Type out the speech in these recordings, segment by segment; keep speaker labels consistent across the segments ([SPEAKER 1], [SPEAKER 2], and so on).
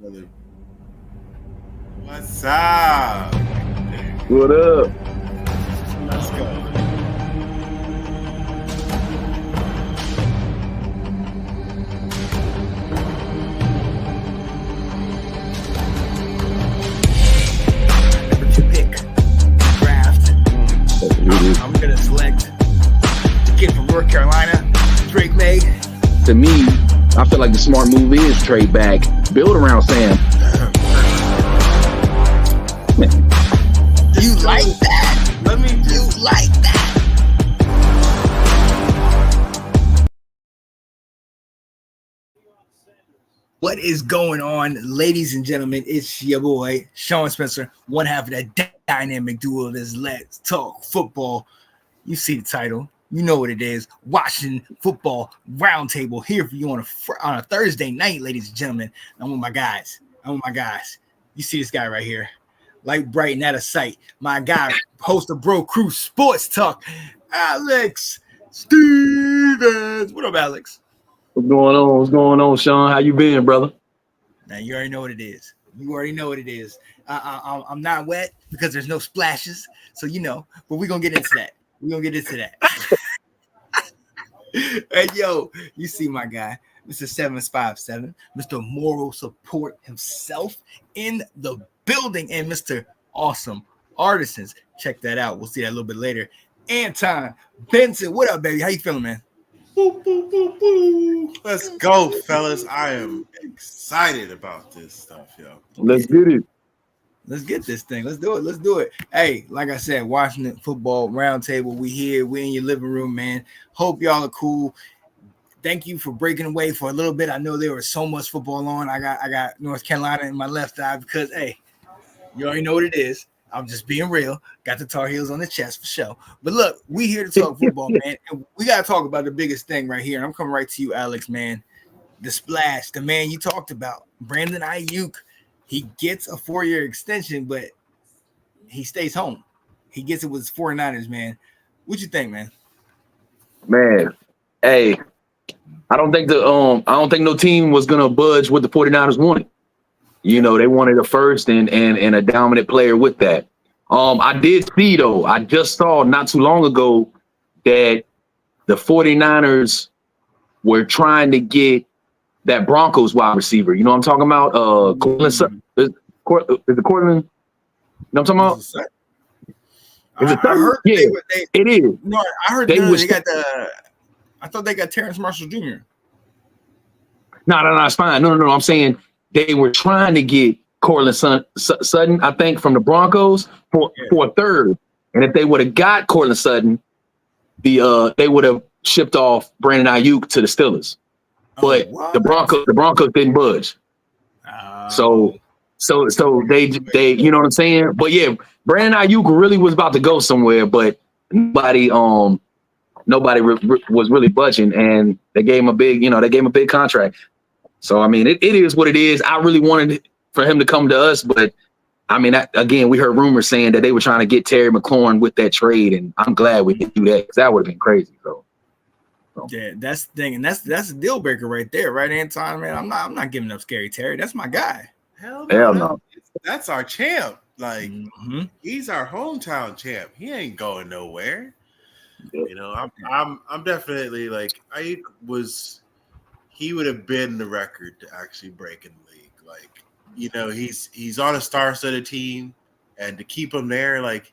[SPEAKER 1] brother. What's up?
[SPEAKER 2] What up?
[SPEAKER 1] Let's go.
[SPEAKER 3] Number 2 pick, draft. I'm gonna select the kid from North Carolina, Drake May.
[SPEAKER 2] To me, I feel like the smart move is trade back, build around Sam.
[SPEAKER 3] You like that?
[SPEAKER 1] Let me just
[SPEAKER 3] You like that? What is going on, ladies and gentlemen? It's your boy, Sean Spencer, one half of that dynamic duo that's Let's Talk Football. You see the title. You know what it is. Washington Football Roundtable here for you on a Thursday night, ladies and gentlemen. I'm with my guys. You see this guy right here. Light bright and out of sight. My guy, host of Bro Crew Sports Talk, Alex Stevens. What up, Alex?
[SPEAKER 2] What's going on? What's going on, Sean? How you been, brother?
[SPEAKER 3] Now, you already know what it is. I'm not wet because there's no splashes. So, but we're going to get into that. Hey, yo, you see my guy, Mr. 757, Mr. Moral Support himself in the building, and Mr. Awesome Artisans. Check that out. We'll see that a little bit later. Anton Benson, what up, baby? How you feeling, man?
[SPEAKER 1] boo, boo, boo, boo. Let's go, fellas. I am excited about this stuff, yo.
[SPEAKER 2] Let's get it.
[SPEAKER 3] Let's get this thing. Let's do it. Hey, like I said, Washington Football Roundtable. We here. We in your living room, man. Hope y'all are cool. Thank you for breaking away for a little bit. I know there was so much football on. I got North Carolina in my left eye because, hey, you already know what it is. I'm just being real. Got the Tar Heels on the chest for sure. But look, we here to talk football, man. And we got to talk about the biggest thing right here. And I'm coming right to you, Alex, man. The splash, the man you talked about, Brandon Ayuk. He gets a 4-year extension, but he stays home. He gets it with his 49ers, man. What you think, man?
[SPEAKER 2] Man, hey, I don't think no team was gonna budge what the 49ers wanted. You know, they wanted a first and a dominant player with that. I did see though, I just saw not too long ago that the 49ers were trying to get that Broncos wide receiver. You know what I'm talking about? Cortland, is it Cortland? You know what I'm talking about? Is it
[SPEAKER 3] I heard
[SPEAKER 2] yeah, it is.
[SPEAKER 3] No, I heard they got I thought they got Terrence Marshall Jr.
[SPEAKER 2] No, it's fine. No. I'm saying they were trying to get Cortland Sutton, I think, from the Broncos for a third. And if they would have got Cortland Sutton, they would have shipped off Brandon Ayuk to the Steelers. But the Broncos didn't budge. So they you know what I'm saying? But yeah, Brandon Ayuk really was about to go somewhere, but nobody was really budging, and they gave him a big contract. So I mean, it is what it is. I really wanted for him to come to us, but I mean, again, we heard rumors saying that they were trying to get Terry McLaurin with that trade, and I'm glad we didn't do that because that would have been crazy. So.
[SPEAKER 3] Yeah, that's the thing, and that's a deal breaker right there, right, Anton? Man, I'm not giving up Scary Terry. That's my guy.
[SPEAKER 1] Hell
[SPEAKER 2] no.
[SPEAKER 1] No. That's our champ. Like he's our hometown champ. He ain't going nowhere. You know, I'm definitely like he would have been the record to actually break in the league. Like, you know, he's on a star-studded team, and to keep him there, like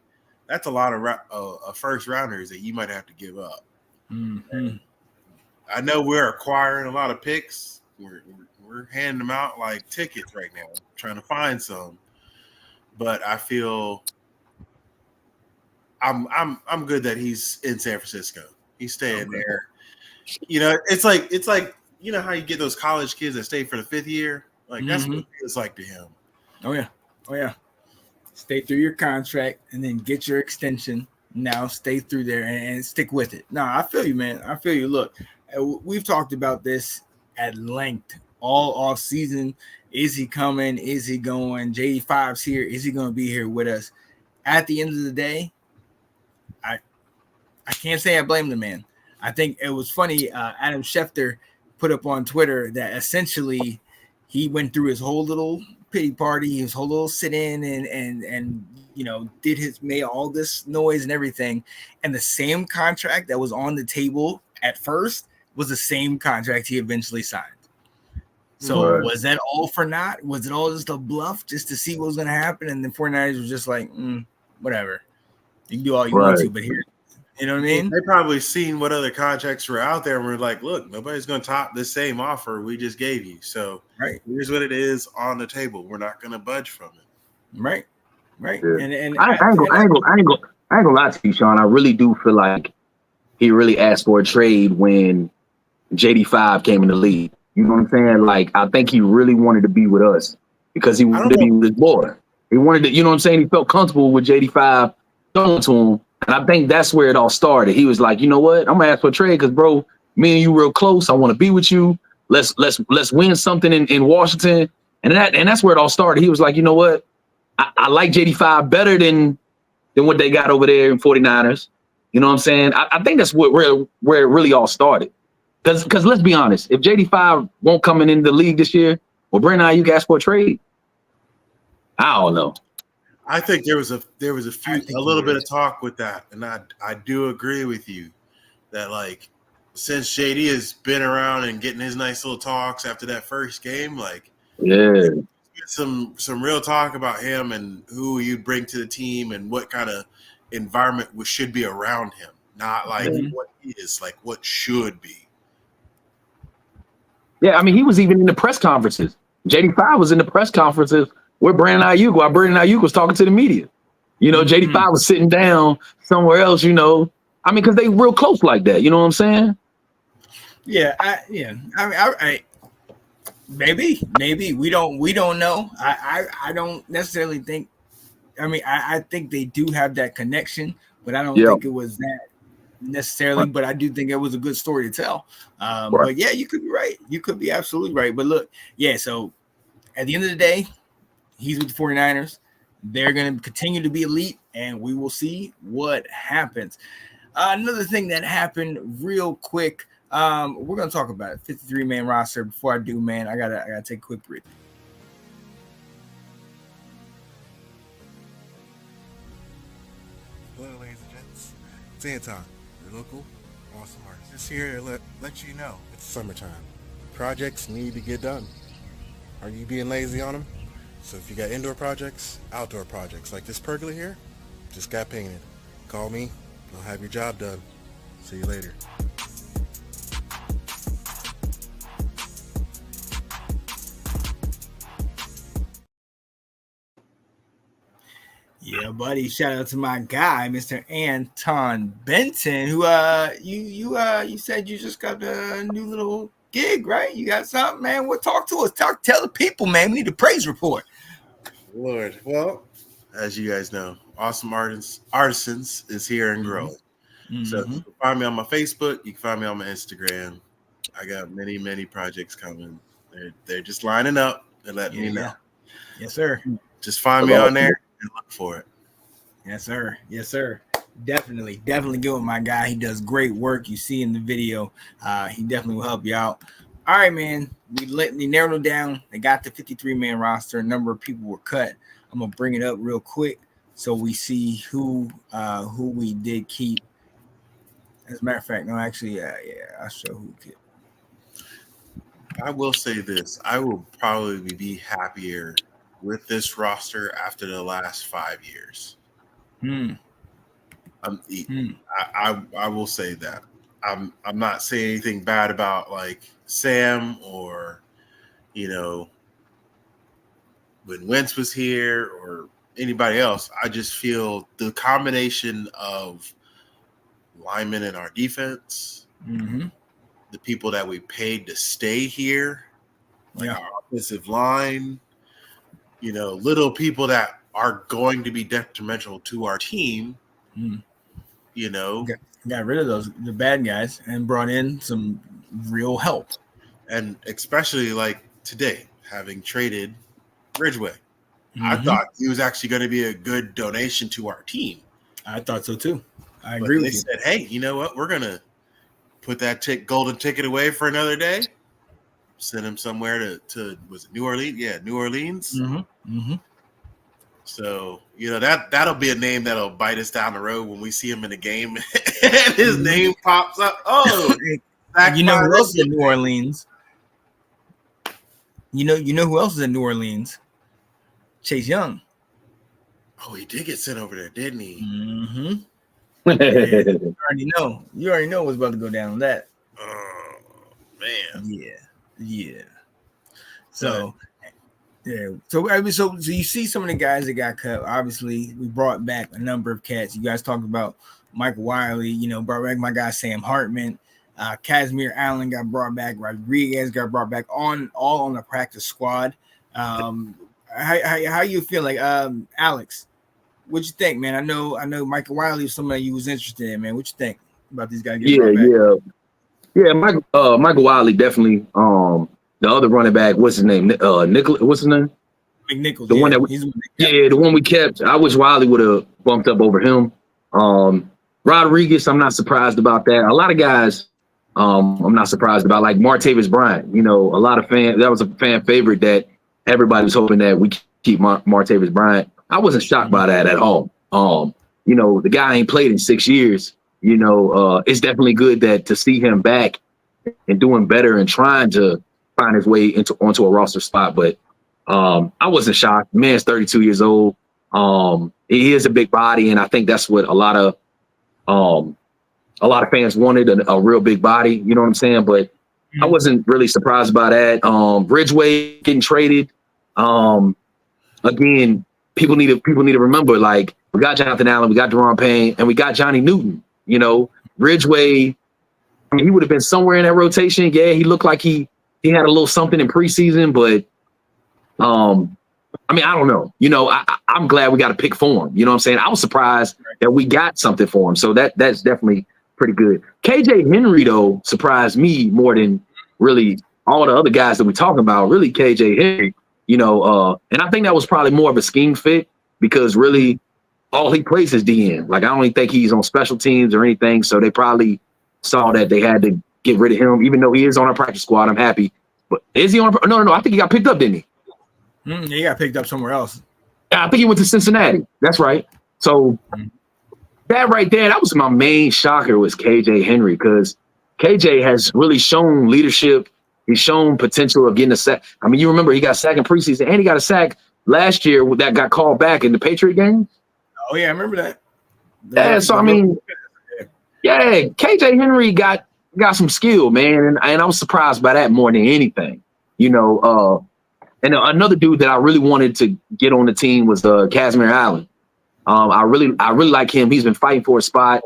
[SPEAKER 1] that's a lot of first rounders that you might have to give up.
[SPEAKER 3] Mm-hmm.
[SPEAKER 1] I know we're acquiring a lot of picks. We're handing them out like tickets right now, trying to find some. But I feel I'm good that he's in San Francisco. He's staying there. You know, it's like you know how you get those college kids that stay for the 5th year. Like that's what it feels like to him.
[SPEAKER 3] Oh yeah. Stay through your contract and then get your extension. Now stay through there and stick with it. No, I feel you, man. I feel you. Look, we've talked about this at length all off season. Is he coming? Is he going? J5's here. Is he going to be here with us? At the end of the day, I can't say I blame the man. I think it was funny. Adam Schefter put up on Twitter that essentially he went through his whole little pity party, his whole little sit-in, and made all this noise and everything. And the same contract that was on the table at first was the same contract he eventually signed. So was that all for naught? Was it all just a bluff just to see what was going to happen? And the 49ers was just like, whatever. You can do all you want to, but here, you know what I mean?
[SPEAKER 1] They probably seen what other contracts were out there and were like, look, nobody's going to top this same offer we just gave you. So here's what it is on the table. We're not going to budge from it.
[SPEAKER 3] Right.
[SPEAKER 2] Yeah. And I ain't gonna lie to you, Sean. I really do feel like he really asked for a trade when JD5 came in the league. You know what I'm saying? Like, I think he really wanted to be with us because he wanted to be with his boy. He wanted to, you know what I'm saying? He felt comfortable with JD5 throwing to him. And I think that's where it all started. He was like, you know what? I'm gonna ask for a trade because, bro, me and you real close. I want to be with you. Let's win something in Washington. And that's where it all started. He was like, you know what? I like JD5 better than what they got over there in 49ers. You know what I'm saying? I think that's where it really all started. Because let's be honest, if JD5 won't come in the league this year, well, Brandon Ayuk asked for a trade. I don't know.
[SPEAKER 1] I think there was a little bit of talk with that, and I do agree with you that, like, since JD has been around and getting his nice little talks after that first game, like, some real talk about him and who you'd bring to the team and what kind of environment should be around him, not like what he is, like what should be.
[SPEAKER 2] Yeah, I mean, he was even in the press conferences. JD5 was in the press conferences with Brandon Ayuk while Brandon Ayuk was talking to the media. You know, JD5 was sitting down somewhere else, you know. I mean, because they real close like that. You know what I'm saying?
[SPEAKER 3] Yeah. I mean, maybe we don't know. I don't necessarily think. I mean, I think they do have that connection, but I don't think it was that necessarily. But I do think it was a good story to tell. But yeah, you could be right. You could be absolutely right. But look, yeah. So at the end of the day, he's with the 49ers. They're going to continue to be elite, and we will see what happens. Another thing that happened real quick. We're going to talk about it. 53-man roster. Before I do, man, I gotta take a quick break.
[SPEAKER 4] Hello, ladies and gents. It's Anton, your local awesome artist. Just here to let you know it's summertime. Projects need to get done. Are you being lazy on them? So if you got indoor projects, outdoor projects, like this pergola here, just got painted. Call me, I'll have your job done. See you later.
[SPEAKER 3] Yeah, buddy. Shout out to my guy, Mr. Anton Benton, who you said you just got a new little gig, right? You got something, man. Well, talk to us. Tell the people, man. We need a praise report.
[SPEAKER 1] Lord. Well, as you guys know, Awesome Artisans is here and growing. So you can find me on my Facebook. You can find me on my Instagram. I got many, many projects coming. They're just lining up and letting me know.
[SPEAKER 3] Yes, sir.
[SPEAKER 1] Just find me on there and look for it.
[SPEAKER 3] Yes, sir. Yes, sir. Definitely get with my guy. He does great work. You see in the video. He definitely will help you out. All right, man. We narrowed it down. They got the 53-man roster. A number of people were cut. I'm gonna bring it up real quick so we see who we did keep. As a matter of fact, no, actually, I'll show who we kept.
[SPEAKER 1] I will say this. I will probably be happier with this roster after the last 5 years. I will say that. I'm not saying anything bad about like Sam or, you know, when Wentz was here or anybody else. I just feel the combination of linemen in our defense, the people that we paid to stay here, like our offensive line, you know, little people that are going to be detrimental to our team, you know.
[SPEAKER 3] Got rid of the bad guys and brought in some real help.
[SPEAKER 1] And especially like today, having traded Ridgeway. I thought he was actually going to be a good donation to our team.
[SPEAKER 3] I thought so too. I agree with you.
[SPEAKER 1] They said, hey, you know what? We're going to put that golden ticket away for another day. sent him somewhere to was it New Orleans? Yeah, New Orleans. So that'll be a name that'll bite us down the road when we see him in a game and his name pops up. Oh,
[SPEAKER 3] you know who else is in New Orleans? You know who else is in New Orleans? Chase Young.
[SPEAKER 1] Oh, he did get sent over there, didn't he?
[SPEAKER 3] You already know. You already know what's about to go down on that.
[SPEAKER 1] Oh man.
[SPEAKER 3] Yeah. So. Yeah, so you see some of the guys that got cut. Obviously, we brought back a number of cats. You guys talked about Michael Wiley, brought back my guy Sam Hartman. Casimir Allen got brought back. Rodriguez got brought back all on the practice squad. How you feel like Alex? What you think, man? I know Michael Wiley was somebody you was interested in, man. What you think about these guys getting brought back?
[SPEAKER 2] Yeah. Michael Wiley definitely. The other running back, what's his name? Nicholas. What's his name?
[SPEAKER 3] McNichols.
[SPEAKER 2] The one that the one we kept. I wish Wiley would have bumped up over him. Rodriguez, I'm not surprised about that. A lot of guys, I'm not surprised about, like Martavis Bryant. A lot of fans. That was a fan favorite that everybody was hoping that we keep Martavis Bryant. I wasn't shocked by that at all. The guy ain't played in 6 years. It's definitely good to see him back and doing better and trying to find his way onto a roster spot. But I wasn't shocked. Man's 32 years old. He is a big body, and I think that's what a lot of fans wanted, a real big body. You know what I'm saying? But I wasn't really surprised by that. Ridgeway getting traded. Again, people need to remember, like, we got Jonathan Allen, we got Deron Payne, and we got Johnny Newton. Ridgeway, he would have been somewhere in that rotation. Yeah, he looked like he had a little something in preseason, but I don't know. I'm glad we got a pick for him. You know what I'm saying? I was surprised that we got something for him. So that's definitely pretty good. KJ Henry, though, surprised me more than really all the other guys that we're talking about. Really, KJ Henry, and I think that was probably more of a scheme fit because really all he plays is DN. Like, I don't even think he's on special teams or anything. So they probably saw that they had to get rid of him, even though he is on our practice squad. I'm happy. But is he on? No. I think he got picked up, didn't he?
[SPEAKER 3] He got picked up somewhere else.
[SPEAKER 2] Yeah, I think he went to Cincinnati. That's right. So that right there, that was my main shocker was KJ Henry, because KJ has really shown leadership. He's shown potential of getting a sack. You remember he got sacked in preseason, and he got a sack last year that got called back in the Patriot game.
[SPEAKER 3] Oh yeah, I remember that.
[SPEAKER 2] KJ Henry got some skill, man, and I was surprised by that more than anything. And another dude that I really wanted to get on the team was Casimir Allen. I really like him. He's been fighting for a spot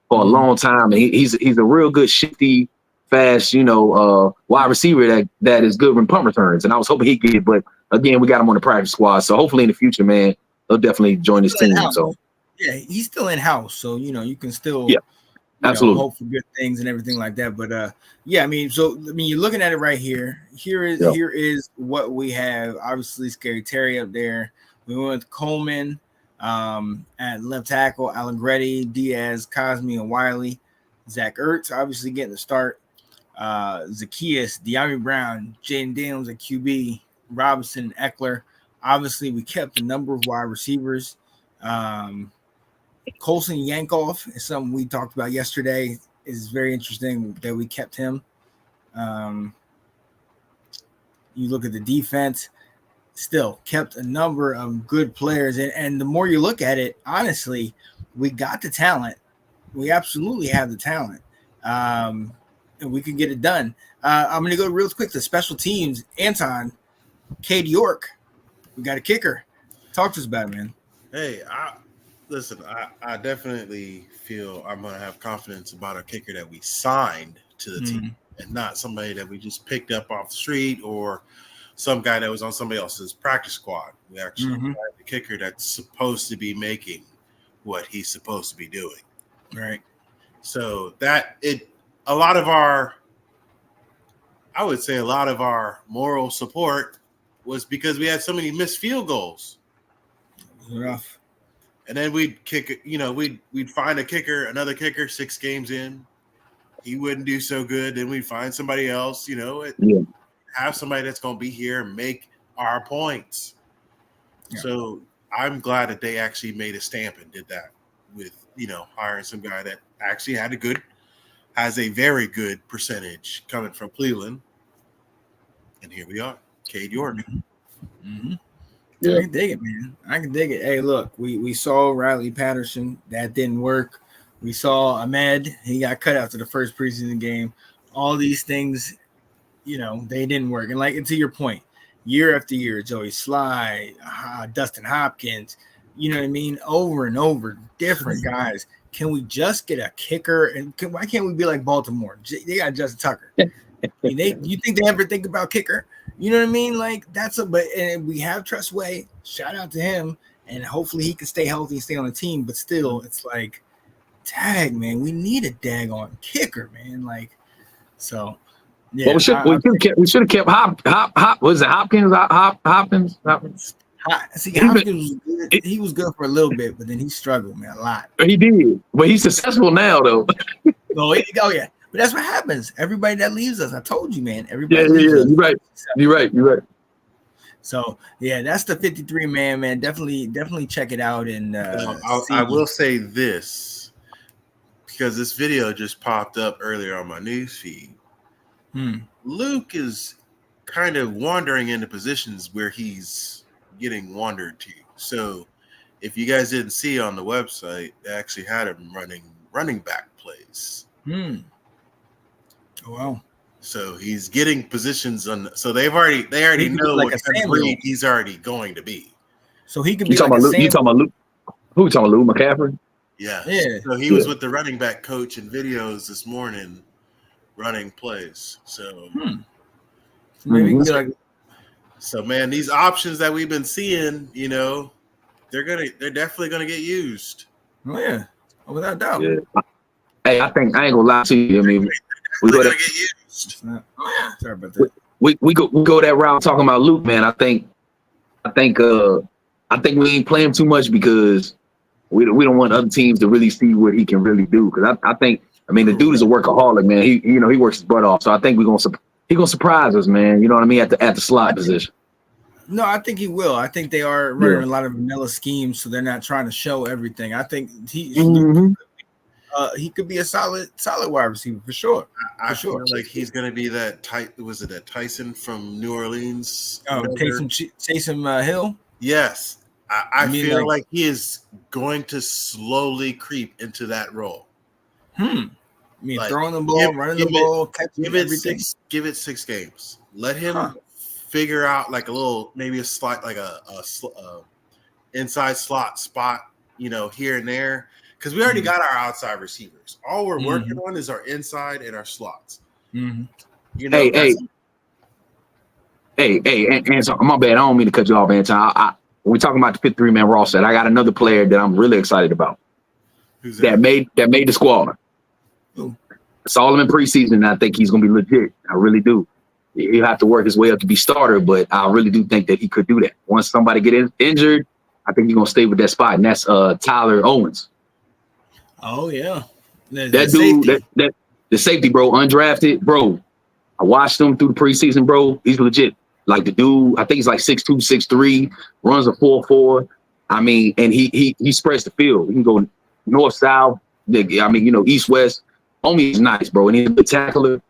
[SPEAKER 2] for a long time, and he's a real good, shifty, fast, wide receiver that is good when punt returns. And I was hoping he'd get it, but again, we got him on the practice squad. So hopefully in the future, man, he'll definitely join this team. So
[SPEAKER 3] yeah, he's still in house, so you can still
[SPEAKER 2] absolutely
[SPEAKER 3] hope for good things and everything like that. But you're looking at it right here. Here is what we have. Obviously, Scary Terry up there. We went with Coleman at left tackle, Allegretti, Diaz, Cosme, and Wiley. Zach Ertz obviously getting the start. Zacchaeus, De'Ami Brown, Jaden Daniels at QB, Robinson, Eckler. Obviously, we kept a number of wide receivers. Colson Yankoff is something we talked about yesterday. It's very interesting that we kept him. You look at the defense, still kept a number of good players. And the more you look at it, honestly, we got the talent. We absolutely have the talent. And we can get it done. I'm going to go real quick to special teams. Anton, Cade York, we got a kicker. Talk to us about it, man.
[SPEAKER 1] Hey, I definitely feel I'm going to have confidence about a kicker that we signed to the team and not somebody that we just picked up off the street or some guy that was on somebody else's practice squad. We actually hired the kicker that's supposed to be making what he's supposed to be doing.
[SPEAKER 3] Right.
[SPEAKER 1] So a lot of our moral support was because we had so many missed field goals.
[SPEAKER 3] Rough.
[SPEAKER 1] And then we'd kick it, we'd find another kicker 6 games in. He wouldn't do so good. Then we'd find somebody else, have somebody that's going to be here and make our points. Yeah. So I'm glad that they actually made a stamp and did that with, hiring some guy that actually has a very good percentage coming from Cleveland. And here we are, Cade York.
[SPEAKER 3] Mm-hmm. Yeah. I can dig it, man. I can dig it. Hey, look, we saw Riley Patterson. That didn't work. We saw Ahmed. He got cut after the first preseason game. All these things, they didn't work. And like, to your point, year after year, Joey Slye, Dustin Hopkins, you know what I mean? Over and over, different guys. Can we just get a kicker? And why can't we be like Baltimore? They got Justin Tucker. You think they ever think about kicker? You know what I mean? Like and we have Tressway. Shout out to him, and hopefully he can stay healthy and stay on the team. But still, it's like, tag, man, we need a daggone kicker, man. Like, so yeah.
[SPEAKER 2] Well, we should have kept Hopkins? Hopkins.
[SPEAKER 3] See, Hopkins was good. He was good for a little bit, but then he struggled, man, a lot.
[SPEAKER 2] He did, but he's successful now, though.
[SPEAKER 3] Oh yeah. But that's what happens. Everybody that leaves us, I told you, man. Everybody.
[SPEAKER 2] Yeah. You're right.
[SPEAKER 3] So yeah, that's the 53 man. Definitely check it out. And
[SPEAKER 1] I will say this, because this video just popped up earlier on my news feed. Luke is kind of wandering into positions where he's getting wandered to. So if you guys didn't see on the website, they actually had him running back plays.
[SPEAKER 3] Oh, wow.
[SPEAKER 1] So he's getting positions on. So they already know like what kind of breed he's already going to be.
[SPEAKER 3] So he could be
[SPEAKER 2] you talking about Luke? Who you talking about, Luke McCaffrey?
[SPEAKER 1] Yeah. So he was with the running back coach in videos this morning, running plays. So
[SPEAKER 3] maybe he like.
[SPEAKER 1] So man, these options that we've been seeing, they're definitely gonna get used.
[SPEAKER 3] Oh yeah, without doubt.
[SPEAKER 2] Yeah. Hey, I ain't gonna lie to you. I mean, we go
[SPEAKER 1] get used.
[SPEAKER 3] Sorry about that.
[SPEAKER 2] We go that route talking about Luke, man. I think we ain't playing him too much because we don't want other teams to really see what he can really do. Because I think the dude is a workaholic, man. He works his butt off. So I think he's gonna surprise us, man. You know what I mean, at the slot position.
[SPEAKER 3] No, I think he will. I think they are running a lot of vanilla schemes, so they're not trying to show everything. I think he could be a solid wide receiver for sure.
[SPEAKER 1] I feel like he's going to be that was it that Tyson from New Orleans?
[SPEAKER 3] Oh, Taysom Hill?
[SPEAKER 1] Yes. I feel like he is going to slowly creep into that role.
[SPEAKER 3] Throwing the ball, running the ball, catching everything.
[SPEAKER 1] Give it 6 games. Let him figure out like a little, maybe a slot, like a inside slot spot, here and there. Because we already got our outside receivers. All we're working on is our inside and our slots.
[SPEAKER 2] Hey, and so my bad. I don't mean to cut you off, Anton. When we're talking about the 53 man roster, I got another player that I'm really excited about.
[SPEAKER 1] Who's
[SPEAKER 2] that made the squad.
[SPEAKER 3] Ooh.
[SPEAKER 2] I saw him in preseason, and I think he's gonna be legit. I really do. He'll have to work his way up to be starter, but I really do think that he could do that. Once somebody get injured, I think he's gonna stay with that spot, and that's Tyler Owens.
[SPEAKER 3] Oh yeah,
[SPEAKER 2] that dude, safety. The safety, bro, undrafted, bro. I watched him through the preseason, bro. He's legit. Like the dude, I think he's like 6'2", 6'3", runs a 4.4. I mean, and he spreads the field. He can go north, south. East, west. Homie is nice, bro, and he's a good tackler,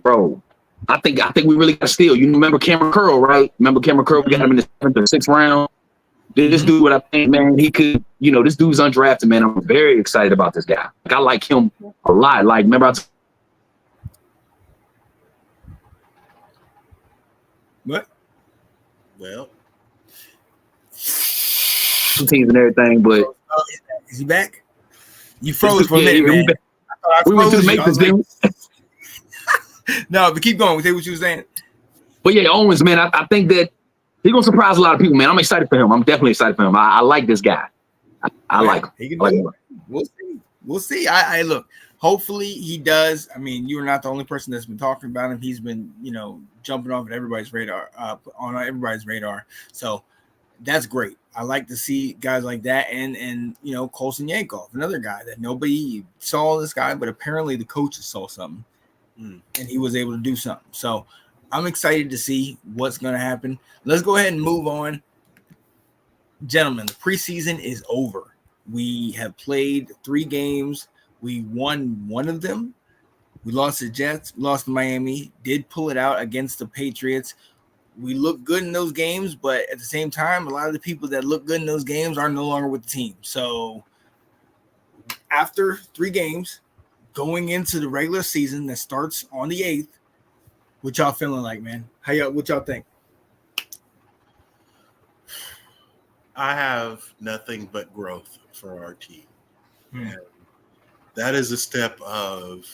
[SPEAKER 2] bro. I think we really got to steal. You remember Cameron Curl, right? We got him in the 7th or 6th round. This dude, what I think, man, he could, this dude's undrafted, man. I'm very excited about this guy. Like, I like him a lot. Like, remember
[SPEAKER 3] what?
[SPEAKER 1] Well,
[SPEAKER 2] some teams and everything, but
[SPEAKER 3] is he back? You froze for a minute, man.
[SPEAKER 2] We went through the Matrix, didn't we?
[SPEAKER 3] No, but keep going. Say what you were saying.
[SPEAKER 2] But yeah, Owens, man, I think that he's gonna surprise a lot of people, man. I'm excited for him. I'm definitely excited for him. I like this guy. I like him.
[SPEAKER 3] He can do it. We'll see. I look. Hopefully he does. I mean, you are not the only person that's been talking about him. He's been, jumping off at everybody's radar, on everybody's radar. So that's great. I like to see guys like that, and Colson Yankov, another guy that nobody saw this guy, but apparently the coaches saw something, and he was able to do something. So I'm excited to see what's going to happen. Let's go ahead and move on. Gentlemen, the preseason is over. We have played 3 games. We won one of them. We lost the Jets, lost to Miami, did pull it out against the Patriots. We look good in those games, but at the same time, a lot of the people that look good in those games are no longer with the team. So after 3 games, going into the regular season that starts on the 8th, what y'all feeling like, man? What y'all think?
[SPEAKER 1] I have nothing but growth for our team. And that is a step of,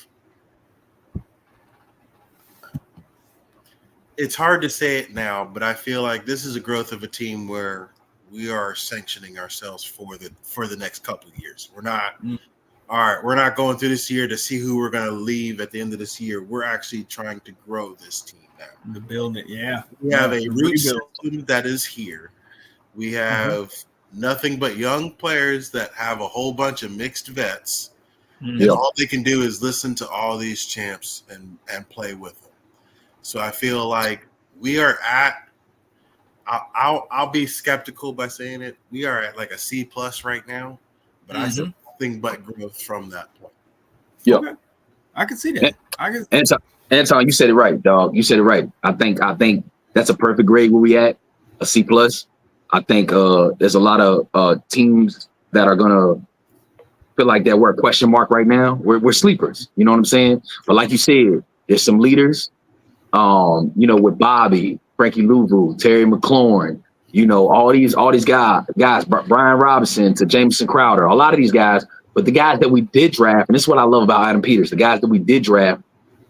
[SPEAKER 1] it's hard to say it now, but I feel like this is a growth of a team where we are sanctioning ourselves for the next couple of years. We're not all right, we're not going through this year to see who we're going to leave at the end of this year. We're actually trying to grow this team now.
[SPEAKER 3] To build it, yeah.
[SPEAKER 1] We have a root system that is here. We have nothing but young players that have a whole bunch of mixed vets. And all they can do is listen to all these champs and play with them. So I feel like we are at, I'll be skeptical by saying it. We are at like a C+ right now, but I see nothing but growth from that point.
[SPEAKER 2] Yeah,
[SPEAKER 3] okay. I can see that.
[SPEAKER 2] Anton, you said it right, dog. You said it right. I think that's a perfect grade where we at, a C+. I think there's a lot of teams that are gonna feel like that we're a question mark right now. We're sleepers, you know what I'm saying? But like you said, there's some leaders, with Bobby, Frankie Louvu, Terry McLaurin, all these guys, Brian Robinson to Jameson Crowder, a lot of these guys. But the guys that we did draft, and this is what I love about Adam Peters, the guys that we did draft,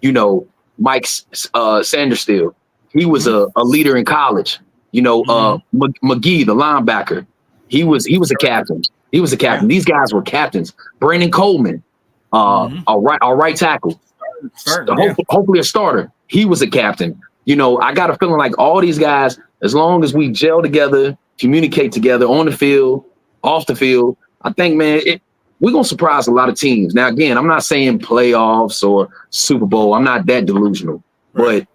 [SPEAKER 2] Mike Sanderstill, he was a leader in college. McGee, the linebacker, he was a captain. He was a captain. These guys were captains. Brandon Coleman, our right tackle, hopefully a starter. He was a captain. I got a feeling like all these guys, as long as we gel together, communicate together on the field, off the field, I think, man, we're going to surprise a lot of teams. Now, again, I'm not saying playoffs or Super Bowl. I'm not that delusional. Right.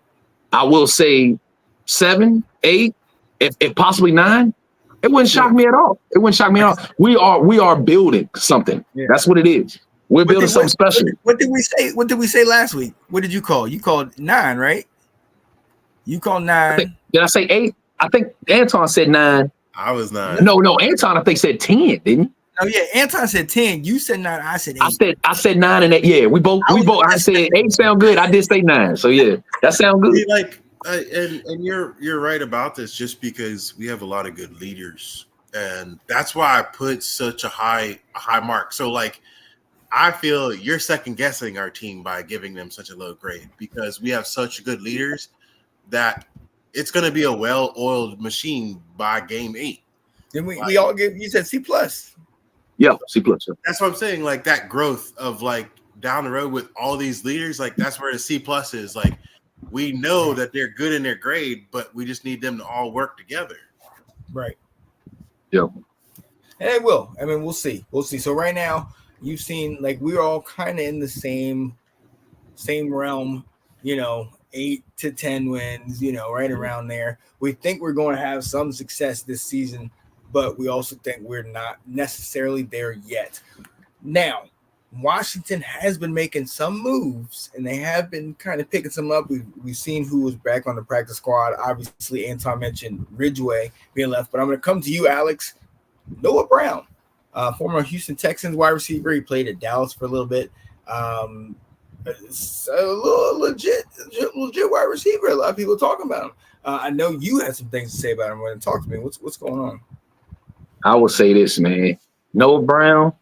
[SPEAKER 2] But I will say 7, 8, if possibly 9, it wouldn't shock me at all. It wouldn't shock me at all. We are building something. Yeah. That's what it is. We're building something special.
[SPEAKER 3] What did we say? What did we say last week? What did you call? You called 9, right? You called 9.
[SPEAKER 2] Did I say 8? I think Anton said 9.
[SPEAKER 1] I was 9.
[SPEAKER 2] No, Anton I think said 10, didn't he?
[SPEAKER 3] Oh yeah, Anton said 10. You said 9. I said 8.
[SPEAKER 2] I said 9 and 8. Yeah, we both. I said 8 sound good. I did say 9. So yeah, that sound good.
[SPEAKER 1] And you're right about this, just because we have a lot of good leaders, and that's why I put such a high mark. So like, I feel you're second guessing our team by giving them such a low grade, because we have such good leaders that it's going to be a well-oiled machine by game 8.
[SPEAKER 3] Then we all give, you said C+.
[SPEAKER 2] Yeah, C+.
[SPEAKER 1] That's what I'm saying. Like that growth of like down the road with all these leaders, like that's where the C+ is. Like we know that they're good in their grade, but we just need them to all work together.
[SPEAKER 3] Right.
[SPEAKER 2] Yeah.
[SPEAKER 3] And it will. I mean, we'll see. So right now, you've seen like we're all kind of in the same realm, 8 to 10 wins, right around there. We think we're going to have some success this season, but we also think we're not necessarily there yet. Now, Washington has been making some moves, and they have been kind of picking some up. We've seen who was back on the practice squad. Obviously, Anton mentioned Ridgeway being left, but I'm going to come to you, Alex. Noah Brown, former Houston Texans wide receiver. He played at Dallas for a little bit. It's a little legit wide receiver. A lot of people talking about him. I know you had some things to say about him. When talk to me. What's going on?
[SPEAKER 2] I will say this, man. Noah Brown.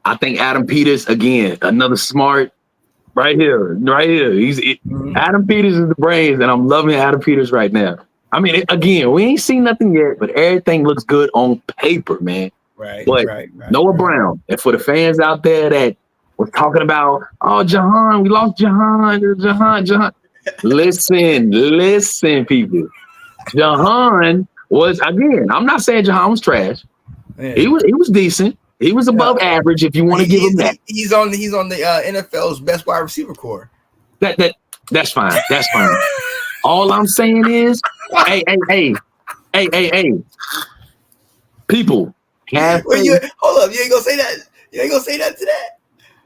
[SPEAKER 2] I think Adam Peters, again, another smart right here. Adam Peters is the brains, and I'm loving Adam Peters right now. I mean, again, we ain't seen nothing yet, but everything looks good on paper, man.
[SPEAKER 3] Right.
[SPEAKER 2] Noah Brown, and for the fans out there that was talking about, Jahan, we lost Jahan. Listen, people. Jahan was, again, I'm not saying Jahan was trash. Yeah. He was decent. He was above average, if you want to give him that.
[SPEAKER 3] He's on the NFL's best wide receiver core.
[SPEAKER 2] That That's fine. That's fine. All I'm saying is, hey. People have
[SPEAKER 3] Wait,
[SPEAKER 2] faith.
[SPEAKER 3] hold up. You ain't gonna say that. You ain't gonna say that to that.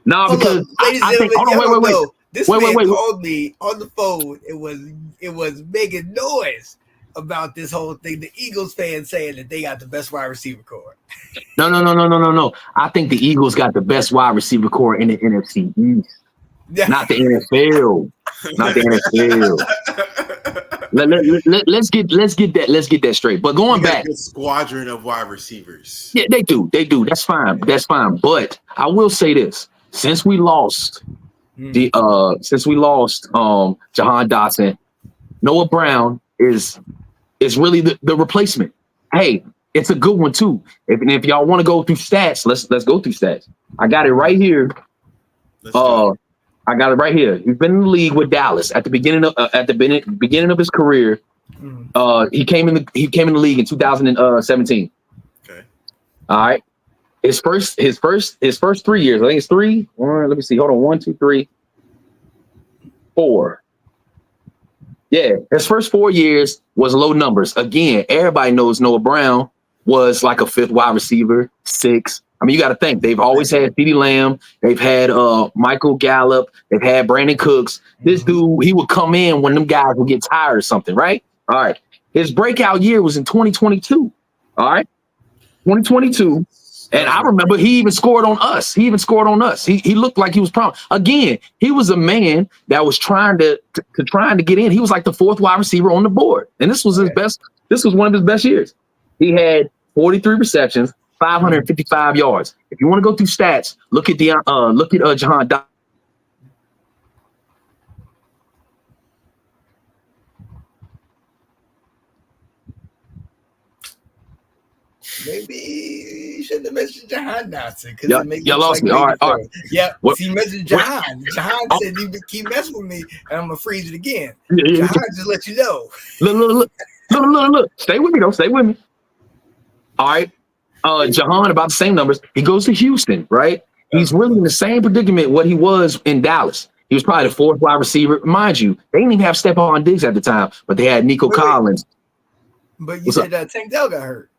[SPEAKER 2] No,
[SPEAKER 3] Hold
[SPEAKER 2] because
[SPEAKER 3] up, ladies and
[SPEAKER 2] I think.
[SPEAKER 3] gentlemen,
[SPEAKER 2] Hold on,
[SPEAKER 3] y'all don't
[SPEAKER 2] wait.
[SPEAKER 3] know. This man
[SPEAKER 2] Wait.
[SPEAKER 3] called me on the phone. It was making noise about this whole thing. The Eagles fans saying that they got the best wide receiver core.
[SPEAKER 2] No. I think the Eagles got the best wide receiver core in the NFC East, not the NFL. Not the NFL. Let's get that straight. But going
[SPEAKER 1] got
[SPEAKER 2] back,
[SPEAKER 1] a good squadron of wide receivers.
[SPEAKER 2] yeah, they do. That's fine. That's fine. But I will say this: since we lost Jahan Dotson, Noah Brown is really the replacement. Hey, it's a good one too. If y'all want to go through stats, let's go through stats. I got it right here. I got it right here. He's been in the league with Dallas at the beginning of his career. He came in the league in 2017.
[SPEAKER 1] Okay.
[SPEAKER 2] All right. His first 3 years. I think it's 3. Let me see. Hold on. 1, 2, 3, 4. Yeah, his first 4 years was low numbers. Again, everybody knows Noah Brown was like a 5th wide receiver, 6. I mean, you got to think they've always had CeeDee Lamb, they've had Michael Gallup, they've had Brandon Cooks. This dude, he would come in when them guys would get tired or something, right? All right. His breakout year was in 2022. All right, 2022. And I remember he even scored on us. He looked like he was promised. Again, he was a man that was trying to get in. He was like the 4th wide receiver on the board. And this was his best. This was one of his best years. He had 43 receptions, 555 yards. If you want to go through stats, look at Jahan Dotson.
[SPEAKER 3] Maybe you shouldn't have mentioned Jahan Dotson because
[SPEAKER 2] Yeah,
[SPEAKER 3] it makes
[SPEAKER 2] you lost me. All right.
[SPEAKER 3] Yeah,
[SPEAKER 2] What?
[SPEAKER 3] he mentioned Jahan. Jahan said you keep messing with me, and I'm gonna freeze it again.
[SPEAKER 2] Yeah.
[SPEAKER 3] Jahan just let you know.
[SPEAKER 2] Look. Stay with me though. Stay with me. All right. Jahan, about the same numbers. He goes to Houston, right? He's really in the same predicament what he was in Dallas. He was probably the 4th wide receiver. Mind you, they didn't even have Stephon Diggs at the time, but they had Nico Collins.
[SPEAKER 3] But you said Tank Dell got hurt.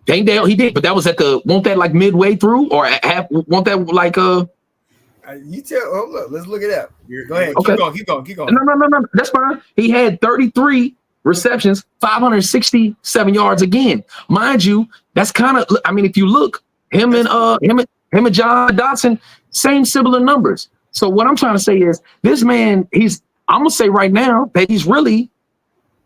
[SPEAKER 2] Tank Dell, he did, but that was won't that like midway through or won't that like
[SPEAKER 3] you tell. Hold up, let's look it up. Go ahead.
[SPEAKER 2] Okay.
[SPEAKER 3] Keep going.
[SPEAKER 2] No. That's fine. He had 33 receptions, 567 yards again. Mind you, that's kind of. I mean, if you look, him and Jahan Dotson, same similar numbers. So what I'm trying to say is, this man, I'm gonna say right now that he's really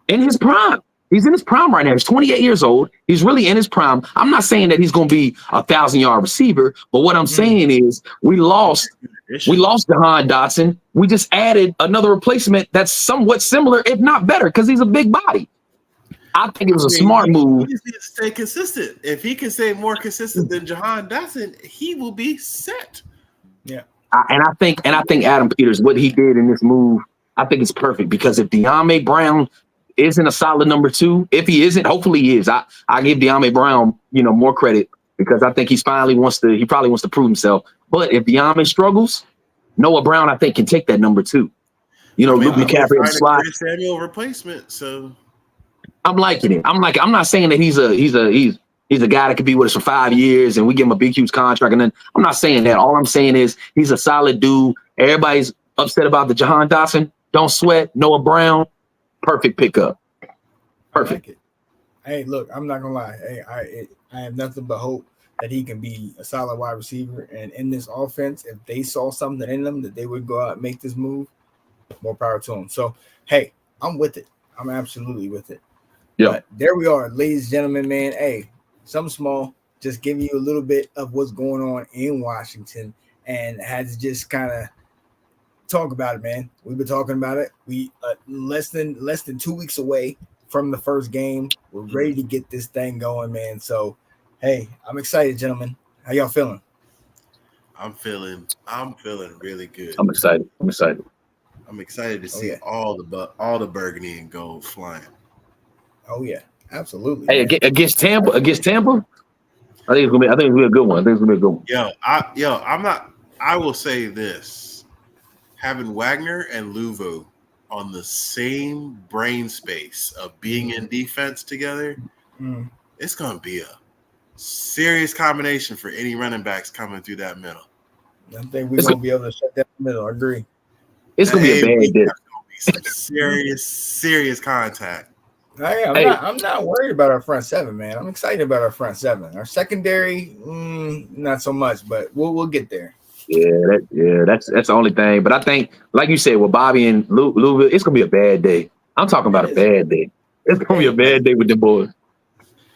[SPEAKER 2] in his prime. He's in his prime right now. He's 28 years old. He's really in his prime. I'm not saying that he's going to be a 1,000-yard receiver, but what I'm saying is we lost Jahan Dotson. We just added another replacement that's somewhat similar, if not better, because he's a big body. I think it was a smart move.
[SPEAKER 1] He just needs to stay consistent. If he can stay more consistent than Jahan Dotson, he will be set.
[SPEAKER 3] Yeah.
[SPEAKER 2] And I think Adam Peters, what he did in this move, I think it's perfect because if De'Ami Brown isn't a solid number 2, if he isn't, hopefully he is. I give De'Ami Brown, more credit because I think he probably wants to prove himself. But if De'Ami struggles, Noah Brown, I think, can take that number 2. Luke McCaffrey in the slot.
[SPEAKER 1] Samuel replacement, so
[SPEAKER 2] I'm liking it. I'm not saying that he's a guy that could be with us for 5 years and we give him a big huge contract. And then I'm not saying that. All I'm saying is he's a solid dude. Everybody's upset about the Jahan Dotson. Don't sweat. Noah Brown. Perfect pickup. Perfect.
[SPEAKER 3] Like hey, look, I'm not gonna lie. Hey, I have nothing but hope that he can be a solid wide receiver. And in this offense, if they saw something in them that they would go out and make this move, more power to them. So, hey, I'm with it. I'm absolutely with it.
[SPEAKER 2] Yeah.
[SPEAKER 3] But there we are, ladies and gentlemen, man. Hey, something small, just giving you a little bit of what's going on in Washington and had to just kind of talk about it, man. We've been talking about it. We less than 2 weeks away from the first game. We're ready to get this thing going, man. So, hey, I'm excited, gentlemen. How y'all feeling?
[SPEAKER 1] I'm feeling really good.
[SPEAKER 2] I'm excited.
[SPEAKER 1] I'm excited to see all the burgundy and gold flying.
[SPEAKER 3] Oh yeah, absolutely.
[SPEAKER 2] Hey, against Tampa, I think it's gonna be a good one.
[SPEAKER 1] I will say this: having Wagner and Luvo on the same brain space of being in defense together, it's going to be a serious combination for any running backs coming through that middle.
[SPEAKER 3] I think we're going to be able to shut that middle. I agree.
[SPEAKER 2] It's going to be a bad day.
[SPEAKER 1] There's going to be some serious contact.
[SPEAKER 3] I'm not worried about our front seven, man. I'm excited about our front seven. Our secondary, not so much, but we'll get there.
[SPEAKER 2] That's the only thing. But I think, like you said, with Bobby and Louisville, it's gonna be a bad day. I'm talking about a bad day. It's gonna be a bad day with the boys.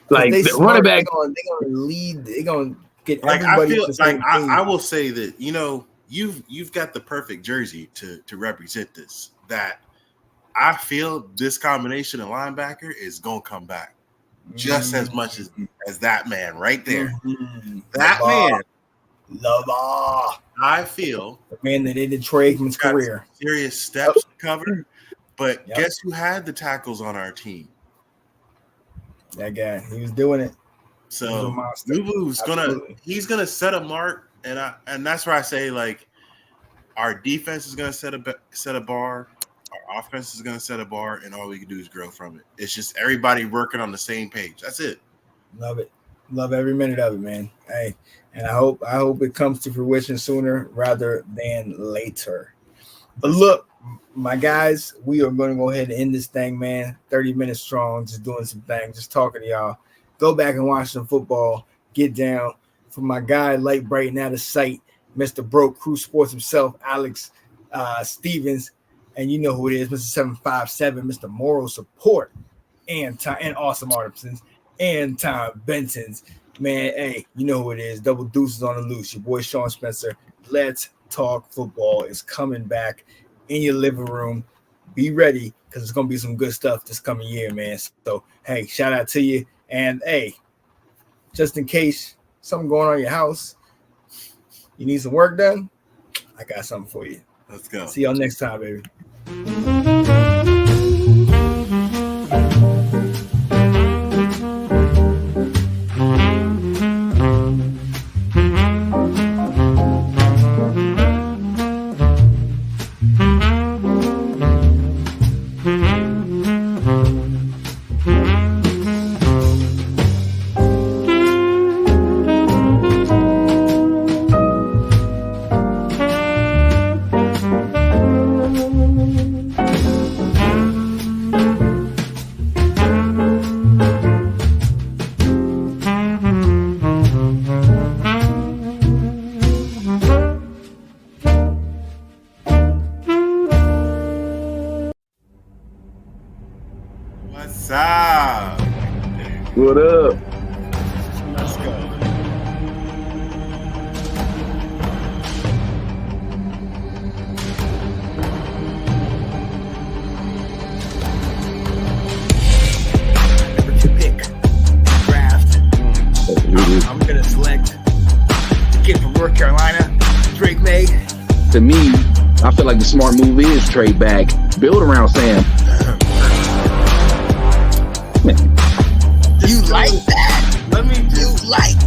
[SPEAKER 2] Like the running back,
[SPEAKER 3] they're gonna lead. They're gonna get
[SPEAKER 1] like
[SPEAKER 3] everybody.
[SPEAKER 1] I feel like I will say that you've got the perfect jersey to represent this. That I feel this combination of linebacker is gonna come back just as much as that man right there. That man. I feel
[SPEAKER 3] the man that ended Troy Aikman's career.
[SPEAKER 1] Serious steps to cover, but guess who had the tackles on our team?
[SPEAKER 3] That guy. He was doing it.
[SPEAKER 1] So Lulu's he's gonna set a mark, and that's where I say like our defense is gonna set a bar, our offense is gonna set a bar, and all we can do is grow from it. It's just everybody working on the same page. That's it.
[SPEAKER 3] Love it. Love every minute of it, man. Hey, and I hope it comes to fruition sooner rather than later. But look, my guys, we are going to go ahead and end this thing, man. 30 minutes strong, just doing some things, just talking to y'all. Go back and watch some football. Get down. For my guy, light bright and out of sight, Mr. Broke Crew Sports himself, Alex Stevens, and you know who it is, Mr. 757, Mr. Moral Support, and Awesome Artisans. And Tom Benson's, man, hey, you know who it is. Double deuces on the loose. Your boy Sean Spencer. Let's Talk Football is coming back in your living room. Be ready because it's going to be some good stuff this coming year, man. So, hey, shout out to you. And, hey, just in case something going on in your house, you need some work done, I got something for you.
[SPEAKER 1] Let's go.
[SPEAKER 3] See y'all next time, baby.
[SPEAKER 1] What's up?
[SPEAKER 2] What up?
[SPEAKER 3] Let's go. Number 2 pick, draft. I'm gonna select the kid from North Carolina, Drake May.
[SPEAKER 2] To me, I feel like the smart move is trade back, build around Sam.
[SPEAKER 3] You like that?
[SPEAKER 1] Let me
[SPEAKER 3] You like